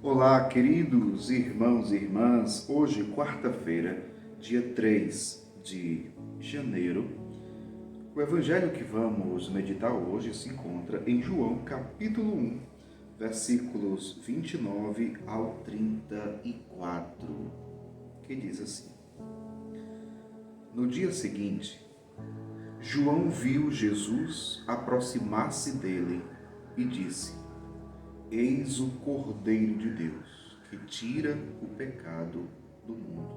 Olá, queridos irmãos e irmãs. Hoje, quarta-feira, dia 3 de janeiro, o evangelho que vamos meditar hoje se encontra em João, capítulo 1, versículos 29 ao 34, que diz assim: No dia seguinte, João viu Jesus aproximar-se dele e disse: Eis o Cordeiro de Deus, que tira o pecado do mundo.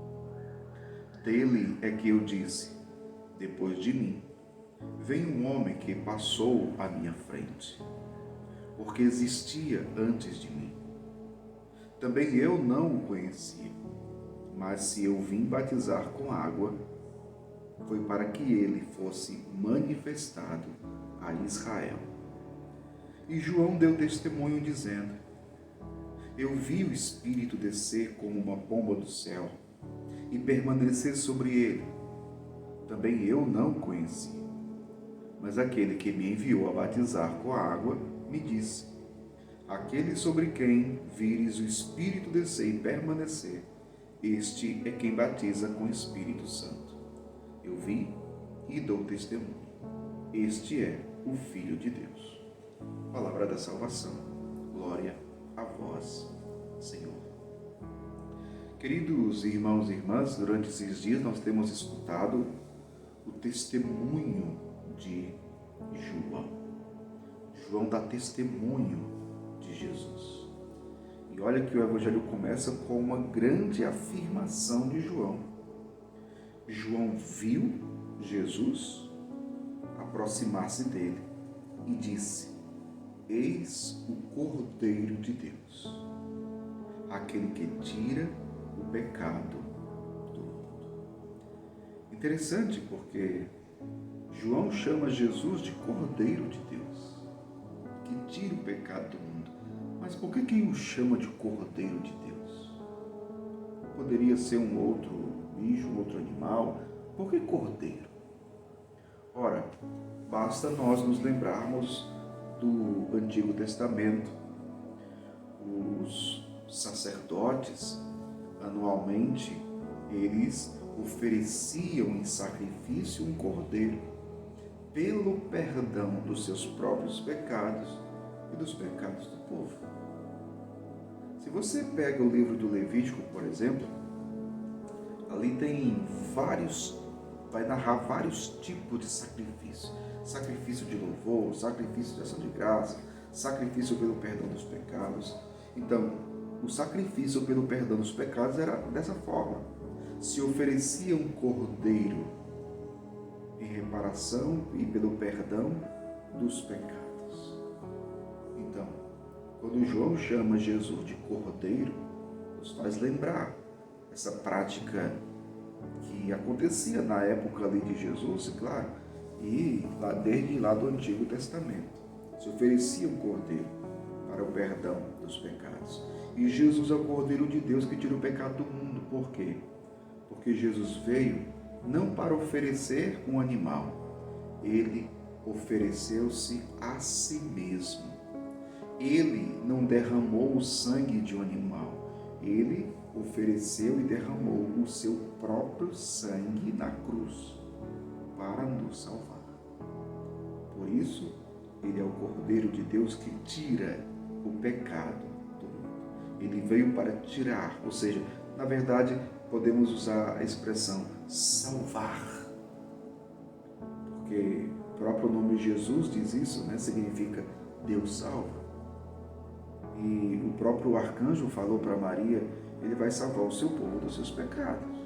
Dele é que eu disse: depois de mim, vem um homem que passou à minha frente, porque existia antes de mim. Também eu não o conhecia, mas se eu vim batizar com água, foi para que ele fosse manifestado a Israel. E João deu testemunho dizendo: Eu vi o Espírito descer como uma pomba do céu e permanecer sobre ele. Também eu não o conhecia, mas aquele que me enviou a batizar com a água me disse: Aquele sobre quem vires o Espírito descer e permanecer, este é quem batiza com o Espírito Santo. Eu vi e dou testemunho. Este é o Filho de Deus. Palavra da salvação. Glória a vós, Senhor. Queridos irmãos e irmãs, durante esses dias nós temos escutado o testemunho de João. João dá testemunho de Jesus. E olha que o evangelho começa com uma grande afirmação de João. João viu Jesus aproximar-se dele e disse: Eis o Cordeiro de Deus, aquele que tira o pecado do mundo. Interessante porque João chama Jesus de Cordeiro de Deus, que tira o pecado do mundo. Mas por que o chama de Cordeiro de Deus? Poderia ser um outro bicho, um outro animal. Por que Cordeiro? Ora, basta nós nos lembrarmos do Antigo Testamento. Os sacerdotes, anualmente, eles ofereciam em sacrifício um cordeiro pelo perdão dos seus próprios pecados e dos pecados do povo. Se você pega o livro do Levítico, por exemplo, ali tem vai narrar vários tipos de sacrifício. Sacrifício de louvor, sacrifício de ação de graça, sacrifício pelo perdão dos pecados. Então, o sacrifício pelo perdão dos pecados era dessa forma. Se oferecia um cordeiro em reparação e pelo perdão dos pecados. Então, quando João chama Jesus de cordeiro, nos faz lembrar essa prática que acontecia na época ali de Jesus, claro, e desde lá do Antigo Testamento. Se oferecia um cordeiro para o perdão dos pecados. E Jesus é o Cordeiro de Deus que tira o pecado do mundo. Por quê? Porque Jesus veio não para oferecer um animal. Ele ofereceu-se a si mesmo. Ele não derramou o sangue de um animal. Ele ofereceu e derramou o seu próprio sangue na cruz para nos salvar. Por isso, ele é o Cordeiro de Deus que tira o pecado do mundo. Ele veio para tirar, ou seja, na verdade, podemos usar a expressão salvar. Porque o próprio nome Jesus diz isso, significa Deus salva. E o próprio arcanjo falou para Maria: ele vai salvar o seu povo dos seus pecados.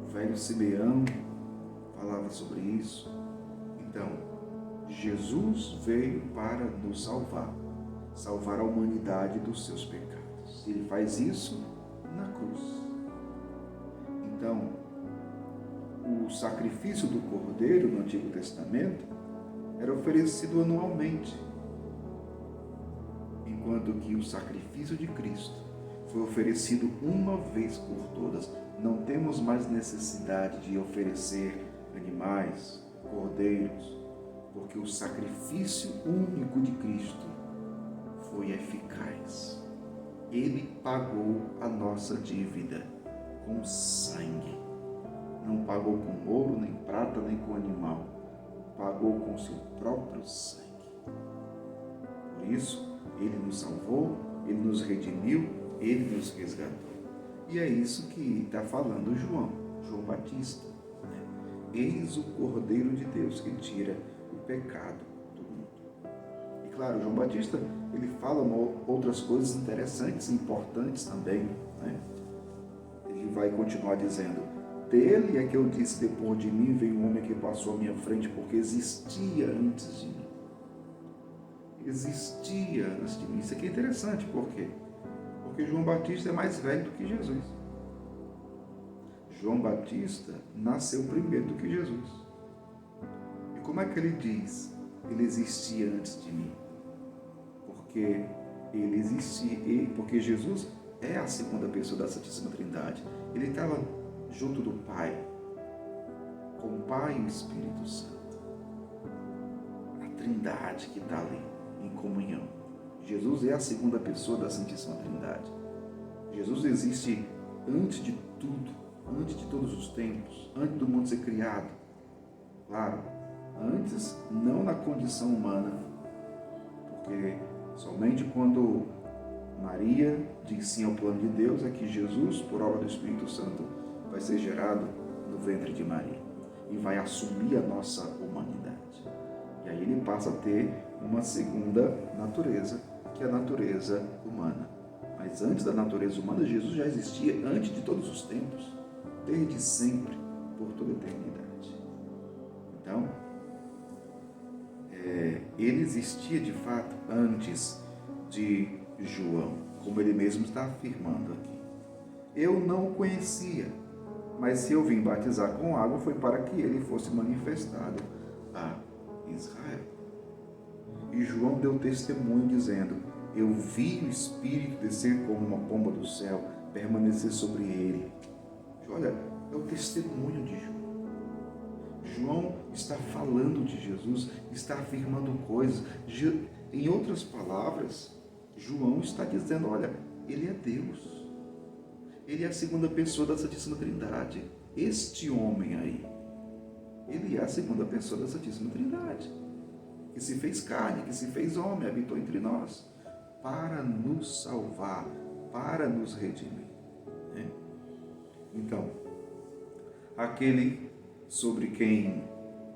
O velho Simeão falava sobre isso. Então, Jesus veio para nos salvar a humanidade dos seus pecados. Ele faz isso na cruz. Então, o sacrifício do Cordeiro no Antigo Testamento era oferecido anualmente, enquanto que o sacrifício de Cristo foi oferecido uma vez por todas. Não temos mais necessidade de oferecer animais, cordeiros, porque o sacrifício único de Cristo foi eficaz. Ele pagou a nossa dívida com sangue. Não pagou com ouro, nem prata, nem com animal. Pagou com seu próprio sangue. Por isso, Ele nos salvou, Ele nos redimiu, Ele nos resgatou. E é isso que está falando João Batista. Eis o Cordeiro de Deus que tira o pecado do mundo. E claro, João Batista, ele fala outras coisas interessantes e importantes também. Ele vai continuar dizendo: dele é que eu disse, depois de mim veio um homem que passou à minha frente, porque existia antes de mim. Existia antes de mim. Isso aqui é interessante, por quê? Porque João Batista é mais velho do que Jesus. João Batista nasceu primeiro do que Jesus. E como é que ele diz? Ele existia antes de mim. Porque ele existia, porque Jesus é a segunda pessoa da Santíssima Trindade. Ele estava junto do Pai, com o Pai e o Espírito Santo. A Trindade que está ali, em comunhão. Jesus é a segunda pessoa da Santíssima Trindade. Jesus existe antes de tudo, antes de todos os tempos, antes do mundo ser criado. Claro, antes não na condição humana, porque somente quando Maria diz sim ao plano de Deus é que Jesus, por obra do Espírito Santo, vai ser gerado no ventre de Maria e vai assumir a nossa humanidade. E aí ele passa a ter uma segunda natureza, que é a natureza humana. Mas antes da natureza humana, Jesus já existia antes de todos os tempos, desde sempre, por toda a eternidade. Então, ele existia de fato antes de João, como ele mesmo está afirmando aqui. Eu não o conhecia, mas se eu vim batizar com água foi para que ele fosse manifestado a Israel. E João deu testemunho dizendo: eu vi o Espírito descer como uma pomba do céu, permanecer sobre ele. Olha, é o testemunho de João. João está falando de Jesus, está afirmando coisas. Em outras palavras, João está dizendo: olha, ele é Deus. Ele é a segunda pessoa da Santíssima Trindade. Este homem aí, ele é a segunda pessoa da Santíssima Trindade, que se fez carne, que se fez homem, habitou entre nós, para nos salvar, para nos redimir. Então, aquele sobre quem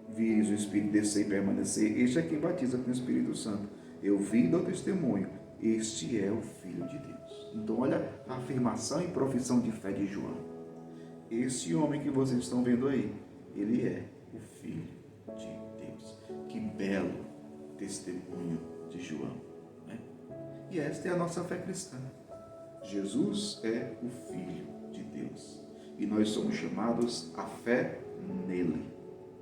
vires o Espírito descer e permanecer, este é quem batiza com o Espírito Santo. Eu vi e dou testemunho, este é o Filho de Deus. Então, olha a afirmação e profissão de fé de João. Esse homem que vocês estão vendo aí, ele é o Filho de Deus. Que belo testemunho de João. E esta é a nossa fé cristã. Jesus é o Filho de Deus. E nós somos chamados à fé nele.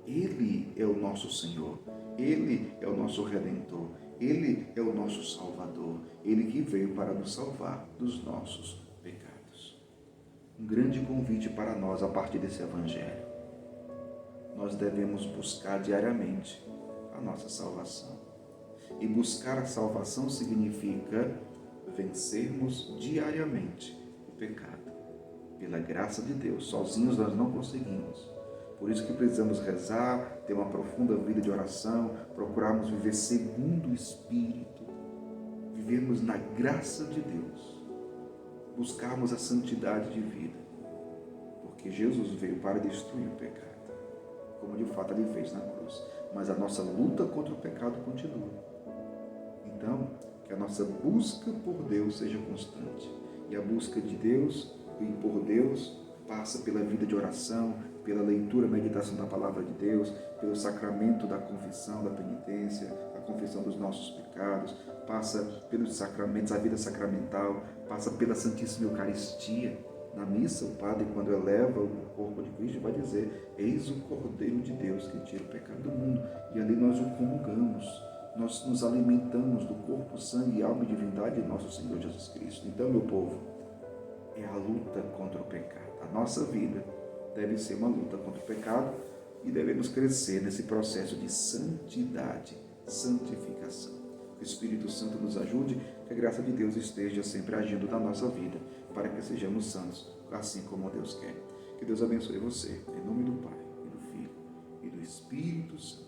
Ele é o nosso Senhor. Ele é o nosso Redentor. Ele é o nosso Salvador. Ele que veio para nos salvar dos nossos pecados. Um grande convite para nós a partir desse Evangelho. Nós devemos buscar diariamente a nossa salvação. E buscar a salvação significa vencermos diariamente o pecado. Pela graça de Deus, sozinhos nós não conseguimos. Por isso que precisamos rezar, ter uma profunda vida de oração, procurarmos viver segundo o Espírito, vivermos na graça de Deus, buscarmos a santidade de vida, porque Jesus veio para destruir o pecado, como de fato ele fez na cruz. Mas a nossa luta contra o pecado continua. Então, que a nossa busca por Deus seja constante. E a busca de Deus e por Deus passa pela vida de oração, pela leitura e meditação da Palavra de Deus, pelo sacramento da confissão, da penitência, a confissão dos nossos pecados, passa pelos sacramentos, a vida sacramental, passa pela Santíssima Eucaristia. Na missa, o padre, quando eleva o corpo de Cristo, vai dizer: eis o Cordeiro de Deus que tira o pecado do mundo. E ali nós o comungamos. Nós nos alimentamos do corpo, sangue, alma e divindade de nosso Senhor Jesus Cristo. Então, meu povo, é a luta contra o pecado. A nossa vida deve ser uma luta contra o pecado e devemos crescer nesse processo de santidade, santificação. Que o Espírito Santo nos ajude, que a graça de Deus esteja sempre agindo na nossa vida, para que sejamos santos, assim como Deus quer. Que Deus abençoe você, em nome do Pai, e do Filho, e do Espírito Santo.